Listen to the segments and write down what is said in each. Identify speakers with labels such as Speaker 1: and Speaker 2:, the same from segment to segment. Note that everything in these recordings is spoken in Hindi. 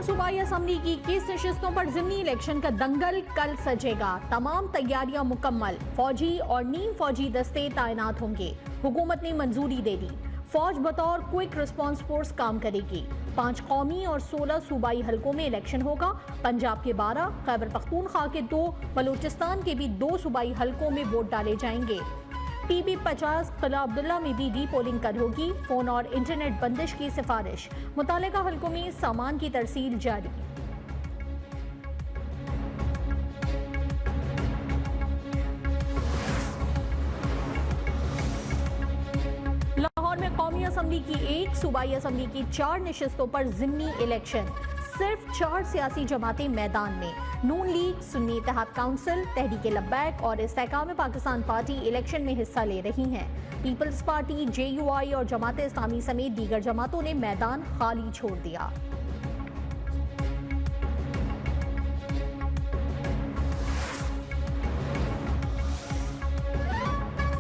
Speaker 1: और सूबाई असम्बली की 21 नशिस्तों पर ज़िमनी इलेक्शन का दंगल कल सजेगा। तमाम तैयारियां मुकम्मल, फौजी और नीम फौजी दस्ते तैनात होंगे। हुकूमत ने मंजूरी दे दी। फौज बतौर क्विक रिस्पांस फोर्स काम करेगी। 5 कौमी और 16 सूबाई हलकों में इलेक्शन होगा। पंजाब के 12, खैबर पख्तूनख्वा के 2, बलूचिस्तान के भी 2 सूबाई हलकों में वोट डाले जाएंगे। PB 50 किला अब्दुल्ला में भी री पोलिंग कल होगी। फोन और इंटरनेट बंदिश की सिफारिश, मुतालिका हलकों में सामान की तरसील जारी। लाहौर में कौमी असम्बली की 1, सूबाई असम्बली की 4 नशिस्तों पर ज़िमनी इलेक्शन। सिर्फ 4 सियासी जमातें मैदान में। नून लीग, सुन्नी इत्तेहाद काउंसिल, तहरीक लब्बैक और इस्तेहकाम पाकिस्तान पार्टी इलेक्शन में हिस्सा ले रही हैं। पीपल्स पार्टी, JUI और जमात इस्लामी समेत दीगर जमातों ने मैदान खाली छोड़ दिया।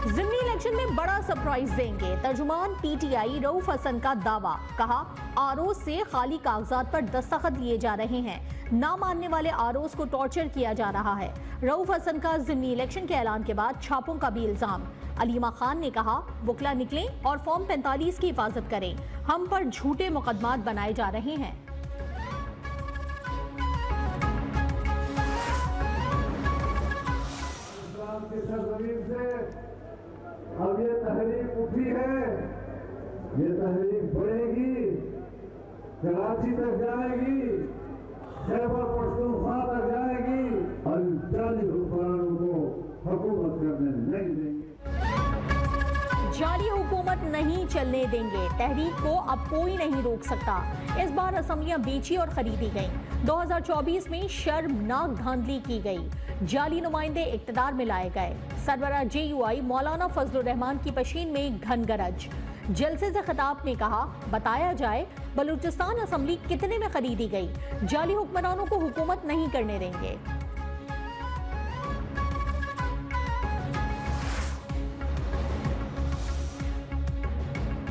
Speaker 1: ज़िमनी इलेक्शन में बड़ा सरप्राइज देंगे। तर्जुमान PTI रऊफ हसन का दावा, कहा ROs से खाली कागजात पर दस्तखत लिए जा रहे हैं। ना मानने वाले ROs को टॉर्चर किया जा रहा है। रऊफ हसन का ज़िमनी इलेक्शन के ऐलान के बाद छापों का भी इल्जाम। अलीमा खान ने कहा, वकला निकलें और फॉर्म 45 की हिफाजत करें। हम पर झूठे मुकदमात बनाए जा रहे हैं।
Speaker 2: अब ये तहरीक उठी है, ये तहरीक बढ़ेगी, कराची तक जाएगी, खैबर पख्तूनख्वा तक जाएगी और जाली हुक्मरानों को हुकूमत करने नहीं देंगे।
Speaker 1: जाली हुकूमत नहीं चलने देंगे। तहरीक को अब कोई नहीं रोक सकता। इस बार असम्बलियां बेची और खरीदी गईं। 2024 में शर्मनाक धांधली की गई। जाली नुमाइंदे इक्तदार में लाए गए। सरबराह JUI मौलाना फजलुर रहमान की पशीन में घन गरज। जलसे से खिताब में कहा, बताया जाए बलूचिस्तान असम्बली कितने में खरीदी गई। जाली हुक्मरानों को हुकूमत नहीं करने देंगे।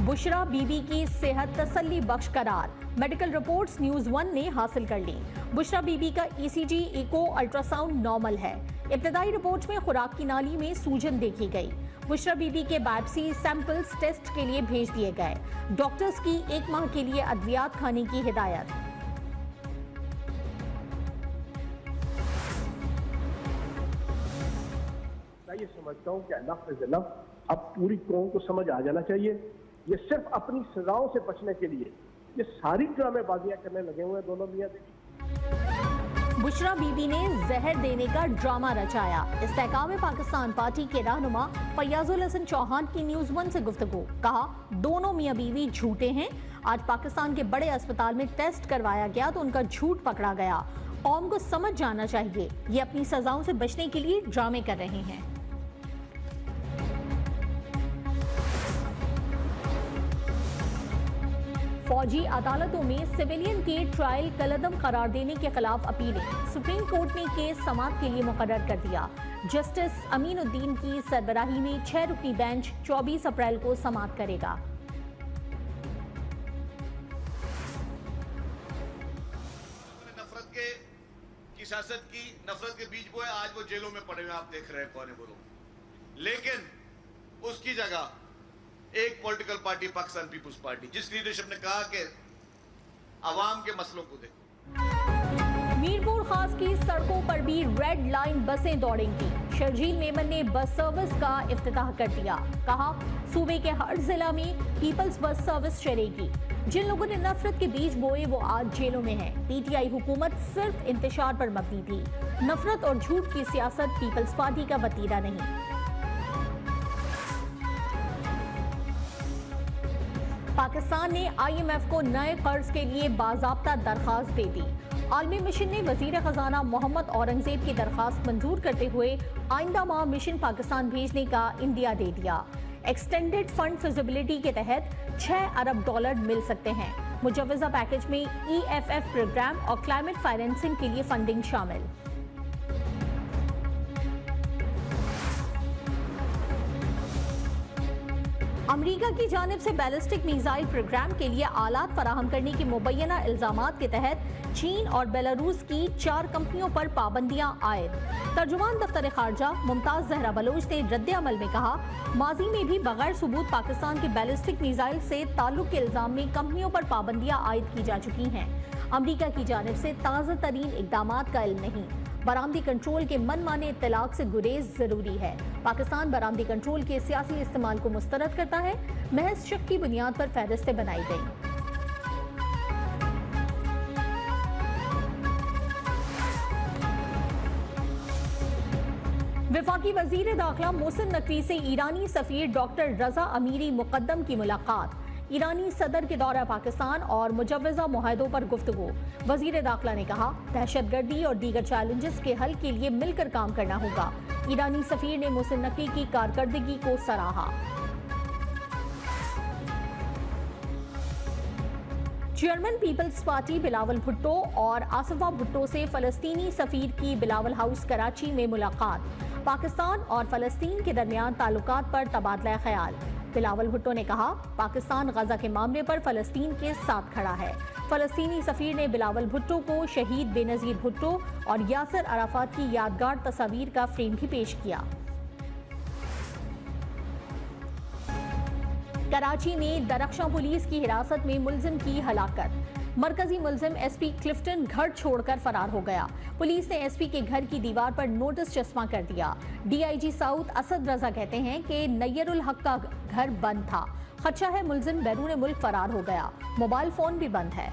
Speaker 1: बुशरा बीबी की सेहत तसल्ली बख्श करार। मेडिकल रिपोर्ट्स न्यूज़ 1 ने हासिल कर ली। बुशरा बीबी का ECG, इको, अल्ट्रासाउंड नॉर्मल है। इब्तदाई रिपोर्ट में खुराक की नाली में सूजन देखी गई। बुशरा बीबी के बायोप्सी सैंपल्स टेस्ट के लिए भेज दिए गए। डॉक्टर्स की 1 माह के लिए अद्वियात खाने की हिदायत।
Speaker 3: मैं ये समझता हूँ कि इनफ इज इनफ। अब पूरी कौम को समझ आ जाना चाहिए, ये सिर्फ अपनी सजाओं से बचने के लिए ये सारी ड्रामेबाजियां करने लगे हुए हैं दोनों मियां बीवी।
Speaker 1: बुशरा बीबी ने जहर देने का ड्रामा रचाया। इस्तेहकाम पाकिस्तान पार्टी के रहनुमा फैयाजुल हसन चौहान की न्यूज़ 1 से गुफ्तगू, कहा दोनों मियां बीवी झूठे हैं। आज पाकिस्तान के बड़े अस्पताल में टेस्ट करवाया गया तो उनका झूठ पकड़ा गया। कौम को समझ जाना चाहिए, ये अपनी सजाओं से बचने के लिए ड्रामे कर रहे हैं। फौजी अदालतों में सिविलियन के ट्रायल कलअदम करार देने के खिलाफ अपीलें। सुप्रीम कोर्ट ने केस समाअत के लिए मुकर्रर कर दिया। जस्टिस अमीनुद्दीन की सरबराही में 6 रुकनी बेंच 24 अप्रैल को समाअत करेगा।
Speaker 4: नफरत की सियासत की, नफरत के बीज बोए, आज वो जेलों में पड़े हुए आप देख रहे हैं कौन है वो लोग। लेकिन उसकी जगह एक political party Pakistan peoples party, जिस लीडरशिप ने कहा कि अवाम के मसलों को देखो।
Speaker 1: मीरपुर खास की सड़कों पर भी रेड लाइन बसें दौड़ेंगी। शर्जील मेमन ने बस सर्विस का इफ्तिताह कर दिया। कहा, सूबे के हर जिला में पीपल्स बस सर्विस चलेगी। जिन लोगों ने नफरत के बीज बोए वो आज जेलों में हैं। PTI हुकूमत सिर्फ इंतशार पर मबनी थी। नफरत और झूठ की सियासत पीपल्स पार्टी का वतीरा नहीं। पाकिस्तान ने IMF को नए कर्ज के लिए बाज़ाब्ता दरखास्त दे दी। आलमी मिशन ने वजीर खजाना मोहम्मद औरंगजेब की दरखास्त मंजूर करते हुए आइंदा माह मिशन पाकिस्तान भेजने का इंदिया दे दिया। एक्सटेंडेड फंड फिजिबिलिटी के तहत $6 अरब मिल सकते हैं। मुजव्वजा पैकेज में EFF प्रोग्राम और क्लाइमेट फाइनेंसिंग के लिए फंडिंग शामिल। अमेरिका की जानिब से बैलिस्टिक मिसाइल प्रोग्राम के लिए आलात फराहम करने के मुबैना इल्जामात के तहत चीन और बेलारूस की 4 कंपनियों पर पाबंदियां आयद। तर्जुमान दफ्तर खारजा मुमताज जहरा बलोच ने रद्द अमल में कहा, माजी में भी बगैर सबूत पाकिस्तान के बैलिस्टिक मिसाइल से ताल्लुक के इल्जाम में कंपनियों पर पाबंदियां आयद की जा चुकी हैं। अमेरिका की जानिब से ताज़ा तरीन इक़दामात का इल्म नहीं। बरामदी कंट्रोल के मनमाने इत्तलाक से गुरेज जरूरी है। पाकिस्तान बरामदी कंट्रोल के सियासी इस्तेमाल को मुस्तरद करता है। महज शक की बुनियाद पर फहरिस्तें बनाई गई। वफाकी वजीर दाखिला मोहसिन नकवी से ईरानी सफीर डॉक्टर रजा अमीरी मुकद्दम की मुलाकात। ईरानी सदर के दौरा पाकिस्तान और मुजव्वज़ा मुआहदों पर गुफ्तगू। वजीर दाखिला ने कहा, दहशतगर्दी और दीगर चैलेंजेस के हल के लिए मिलकर काम करना होगा। ईरानी सफीर ने मोहसिन नकवी की कारकर्दगी को सराहा। Chairman peoples party Bilawal Bhutto और आसिफा भुट्टो से फलस्तीनी सफीर की बिलावल हाउस कराची में मुलाकात। पाकिस्तान और फलस्तीन के दरमियान ताल्लुकात पर तबादला ख्याल। बिलावल भुट्टो ने कहा, पाकिस्तान गजा के मामले पर फलस्तीन के साथ खड़ा है। फलस्तीनी सफीर ने बिलावल भुट्टो को शहीद बेनजीर भुट्टो और यासर अराफात की यादगार तस्वीर का फ्रेम भी पेश किया। कराची में दरख्शां पुलिस की हिरासत में मुलजिम की हलाकत। मरकजी मुलजिम एसपी क्लिफ्टन घर छोड़कर फरार हो गया। पुलिस ने एसपी के घर की दीवार पर नोटिस चस्पा कर दिया। डीआईजी साउथ असद रजा कहते हैं कि नैयरुल हक का घर बंद था। खदशा है मुलजिम बैरून मुल्क फरार हो गया। मोबाइल फोन भी बंद है।